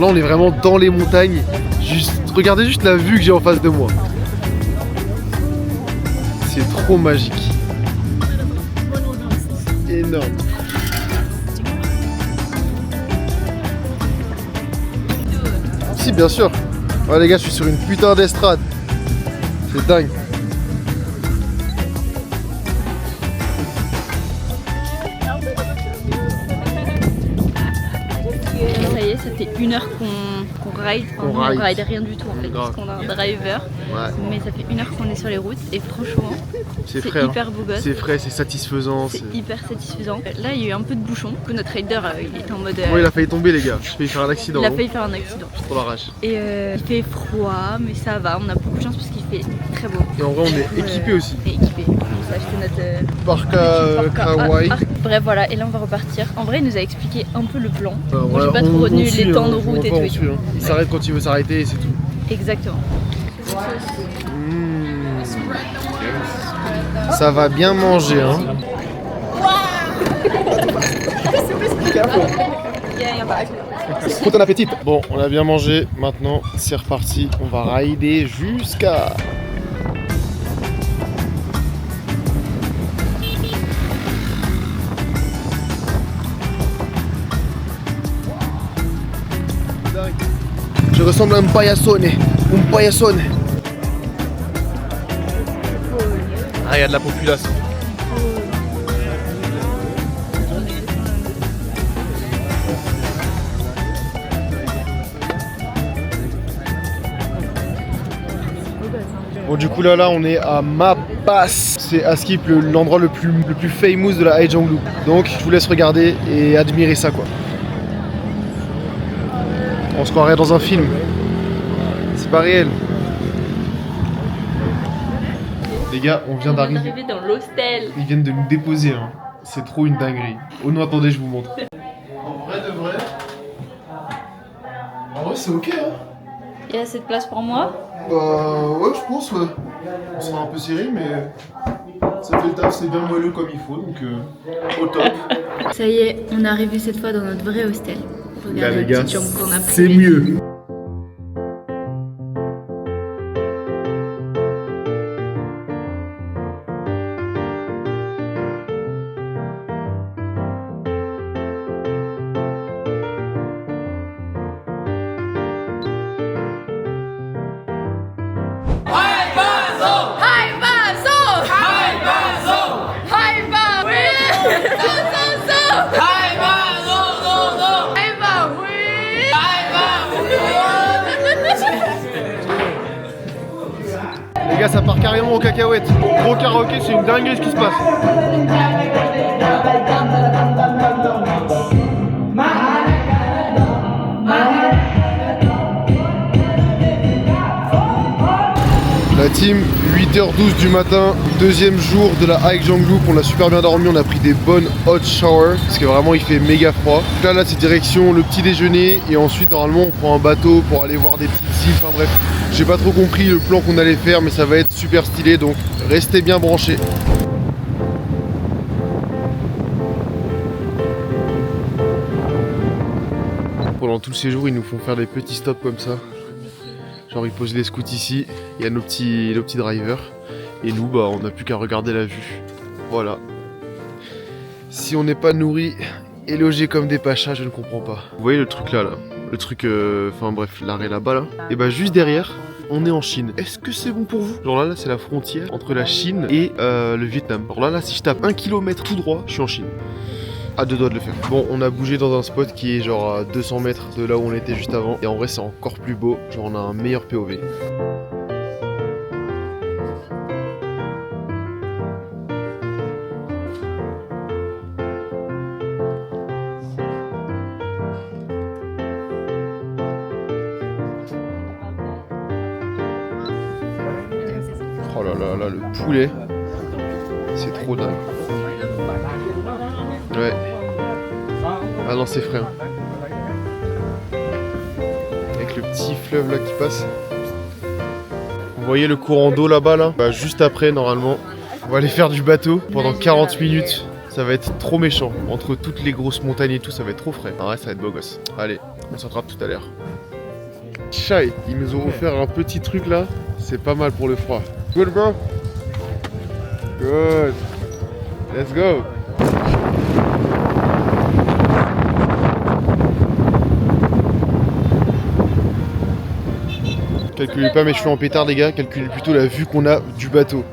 là on est vraiment dans les montagnes. Regardez juste la vue que j'ai en face de moi. C'est trop magique. Énorme. Si, bien sûr. Ouais les gars, je suis sur une putain d'estrade. C'est dingue. Ça y est, ça fait 1 heure qu'on ride. Enfin, on ride rien du tout en fait, parce qu'on a un driver. Ouais. Mais ça fait 1 heure qu'on est sur les routes et franchement, c'est hyper beau gosse. C'est frais, c'est satisfaisant. C'est hyper satisfaisant. Là, il y a eu un peu de bouchon. Du coup, notre rider, il était en mode. Ouais, il a failli tomber, les gars. J'ai failli faire un accident. Il a failli faire un accident. Trop la rage. Et il fait froid, mais ça va. On a beaucoup de chance parce qu'il fait très beau. Et en vrai, on est équipé aussi. Et équipé. On s'est acheté notre Parka Hawaii. Bref, voilà. Et là, on va repartir. En vrai, il nous a expliqué un peu le plan. Moi, j'ai pas trop retenu les temps de route et tout. Il s'arrête quand il veut s'arrêter et c'est tout. Exactement. Ça va bien manger, hein. Bon appétit. Bon, on a bien mangé. Maintenant, c'est reparti. On va rider jusqu'à... Je ressemble à un payassone. Un payassone. Ah, il y a de la population. Bon, du coup là on est à Mapas. C'est à Skip l'endroit le plus famous de la Haejang-Loop. Donc je vous laisse regarder et admirer ça quoi. On se croirait dans un film. C'est pas réel. Les gars, on vient d'arriver dans l'hostel. Ils viennent de nous déposer. Hein. C'est trop une dinguerie. Oh non, attendez, je vous montre. En vrai de vrai. En vrai, c'est ok. Hein. Il y a assez de place pour moi? Bah ouais, je pense. Ouais. On sera un peu serré, mais ça fait le taf, c'est bien moelleux comme il faut. Donc au top. Ça y est, on est arrivé cette fois dans notre vrai hostel. Regardez les gars, c'est mieux. Les gars, ça part carrément aux cacahuètes. Gros karaoké, c'est une dinguerie ce qui se passe. La team, 8h12 du matin, deuxième jour de la Haejang-Loop. On a super bien dormi, on a pris des bonnes hot showers parce que vraiment il fait méga froid. Là c'est direction le petit déjeuner et ensuite normalement on prend un bateau pour aller voir des petites îles. Enfin bref, j'ai pas trop compris le plan qu'on allait faire mais ça va être super stylé donc restez bien branchés. Pendant tout le séjour ils nous font faire des petits stops comme ça. Genre ils posent les scouts ici, il y a nos petits drivers et nous bah on n'a plus qu'à regarder la vue. Voilà. Si on n'est pas nourri et logé comme des pachas, je ne comprends pas. Vous voyez le truc là, le truc, enfin bref, l'arrêt là-bas là. Et bah juste derrière, on est en Chine. Est-ce que c'est bon pour vous? Genre là c'est la frontière entre la Chine et le Vietnam. Alors là si je tape 1 km tout droit, je suis en Chine. À 2 doigts de le faire. Bon, on a bougé dans un spot qui est genre à 200 mètres de là où on était juste avant. Et en vrai, c'est encore plus beau. Genre, on a un meilleur POV. Oh là là là, le poulet. C'est trop dingue. Ouais. Ah non, c'est frais. Hein. Avec le petit fleuve là qui passe. Vous voyez le courant d'eau là-bas là? Bah juste après normalement. On va aller faire du bateau pendant 40 minutes. Ça va être trop méchant. Entre toutes les grosses montagnes et tout, ça va être trop frais. Ah ouais, ça va être beau gosse. Allez, On se rattrape tout à l'heure. Chai, ils nous ont offert un petit truc là. C'est pas mal pour le froid. Good bro? Good. Let's go. Calculez pas mes cheveux en pétard les gars, calculez plutôt la vue qu'on a du bateau.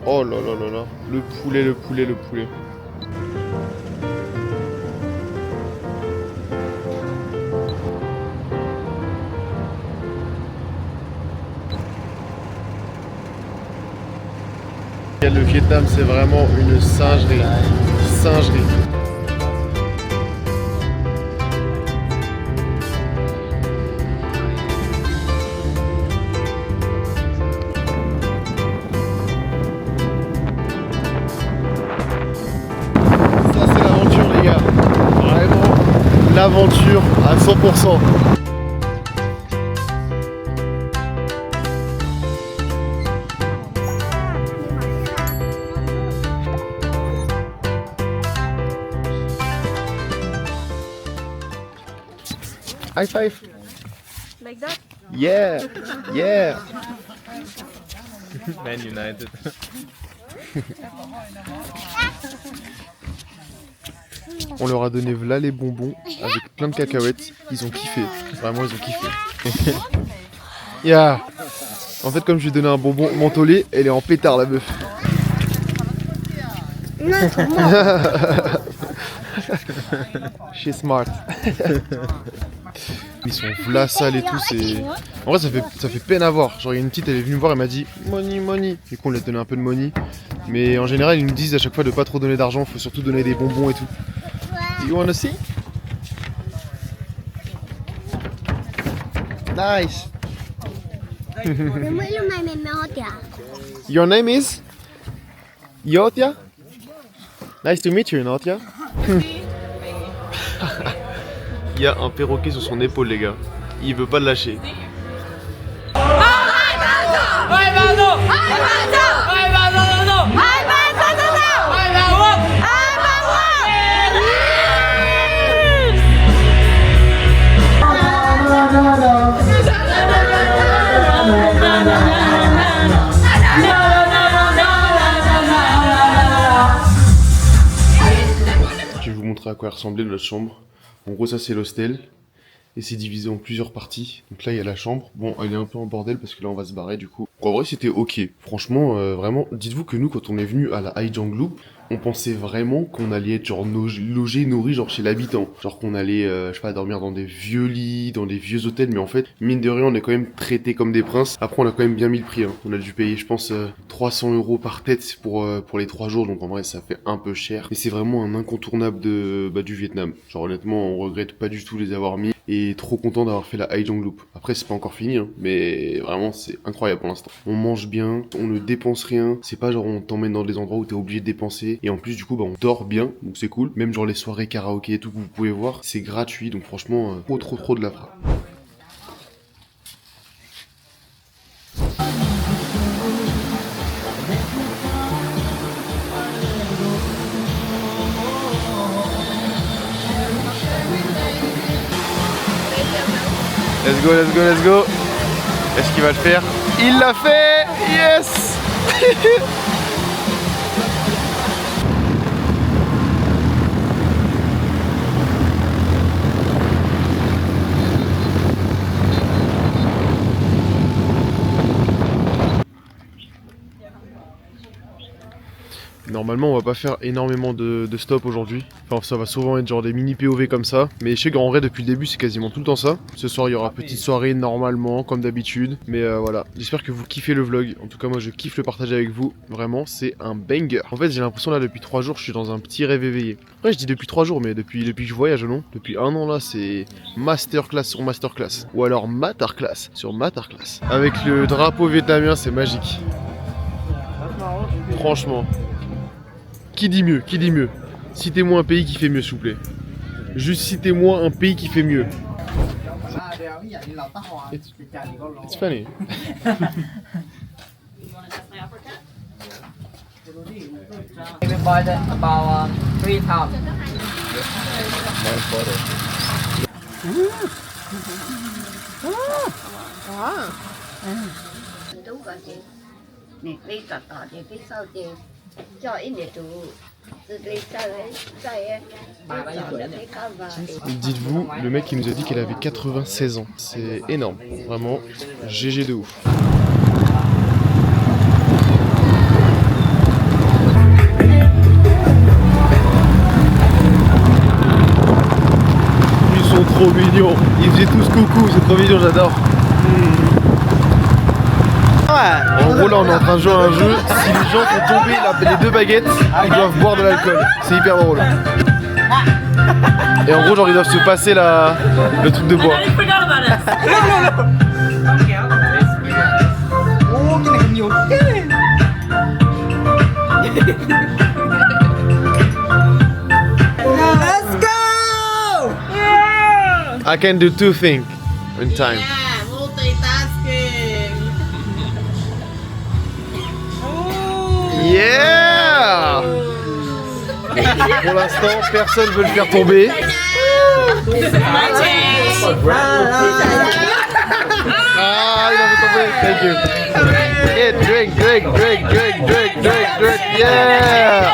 Oh là là là là, le poulet, le poulet, le poulet. Le Vietnam c'est vraiment une singerie. Singerie. L'aventure à 100%. High five. Like that? Yeah, yeah. Man United. On leur a donné v'là les bonbons avec plein de cacahuètes. Ils ont kiffé. Vraiment, ils ont kiffé. Yeah. En fait, comme je lui ai donné un bonbon mentholé, elle est en pétard la meuf. She's smart. Ils sont v'là sales et tout. En vrai, ça fait peine à voir. Genre, il y a une petite, elle est venue me voir, elle m'a dit money, money. Du coup, on lui a donné un peu de money. Mais en général, ils nous disent à chaque fois de pas trop donner d'argent. Faut surtout donner des bonbons et tout. You wanna see? Nice. Your name is Yotia? Nice to meet you, Yotia. Il y a un perroquet sur son épaule, les gars. Il veut pas le lâcher. Je vais vous montrer à quoi ressemblait notre chambre. En gros, ça c'est l'hostel et c'est divisé en plusieurs parties. Donc là, il y a la chambre. Bon, elle est un peu en bordel parce que là, on va se barrer du coup. En vrai, c'était ok. Franchement, vraiment, dites-vous que nous, quand on est venu à la Haijang Loop, on pensait vraiment qu'on allait être genre logé, nourri genre chez l'habitant. Genre qu'on allait, je sais pas, dormir dans des vieux lits, dans des vieux hôtels. Mais en fait, mine de rien, on est quand même traités comme des princes. Après, on a quand même bien mis le prix. Hein. On a dû payer, je pense, 300 € par tête pour les 3 jours. Donc en vrai, ça fait un peu cher. Mais c'est vraiment un incontournable du Vietnam. Genre honnêtement, on regrette pas du tout les avoir mis. Et trop content d'avoir fait la Haijang Loop. Après, c'est pas encore fini, hein, mais vraiment, c'est incroyable pour l'instant. On mange bien, on ne dépense rien. C'est pas genre on t'emmène dans des endroits où t'es obligé de dépenser. Et en plus, du coup, on dort bien, donc c'est cool. Même genre les soirées karaoké et tout que vous pouvez voir, c'est gratuit. Donc franchement, trop de la frappe. Let's go, let's go, let's go. Est-ce qu'il va le faire? Il l'a fait! Yes! Normalement, on va pas faire énormément de stops aujourd'hui. Enfin, ça va souvent être genre des mini POV comme ça. Mais je sais qu'en vrai, depuis le début, c'est quasiment tout le temps ça. Ce soir, il y aura petite soirée normalement, comme d'habitude. Mais voilà, j'espère que vous kiffez le vlog. En tout cas, moi, je kiffe le partager avec vous. Vraiment, c'est un banger. En fait, j'ai l'impression là, depuis 3 jours, je suis dans un petit rêve éveillé. Après, je dis depuis 3 jours, mais depuis que je voyage, non. Depuis 1 an là, c'est masterclass sur masterclass. Ou alors masterclass sur masterclass. Avec le drapeau vietnamien, c'est magique. Franchement. Qui dit mieux? Qui dit mieux? Citez-moi un pays qui fait mieux, s'il vous plaît. Juste citez-moi un pays qui fait mieux. It's funny. Dites-vous, le mec qui nous a dit qu'elle avait 96 ans. C'est énorme. Vraiment, GG de ouf. Ils sont trop mignons. Ils faisaient tous coucou, c'est trop mignon, j'adore. En gros là on est en train de jouer à un jeu, si les gens font tomber les deux baguettes, ils doivent boire de l'alcool. C'est hyper drôle. Et en gros genre ils doivent se passer le truc de bois. Let's go! I can do two things in time. Yeah! Pour l'instant, personne veut le faire tomber. Ah, il a fait tomber. Thank you. Yeah, drink. Yeah!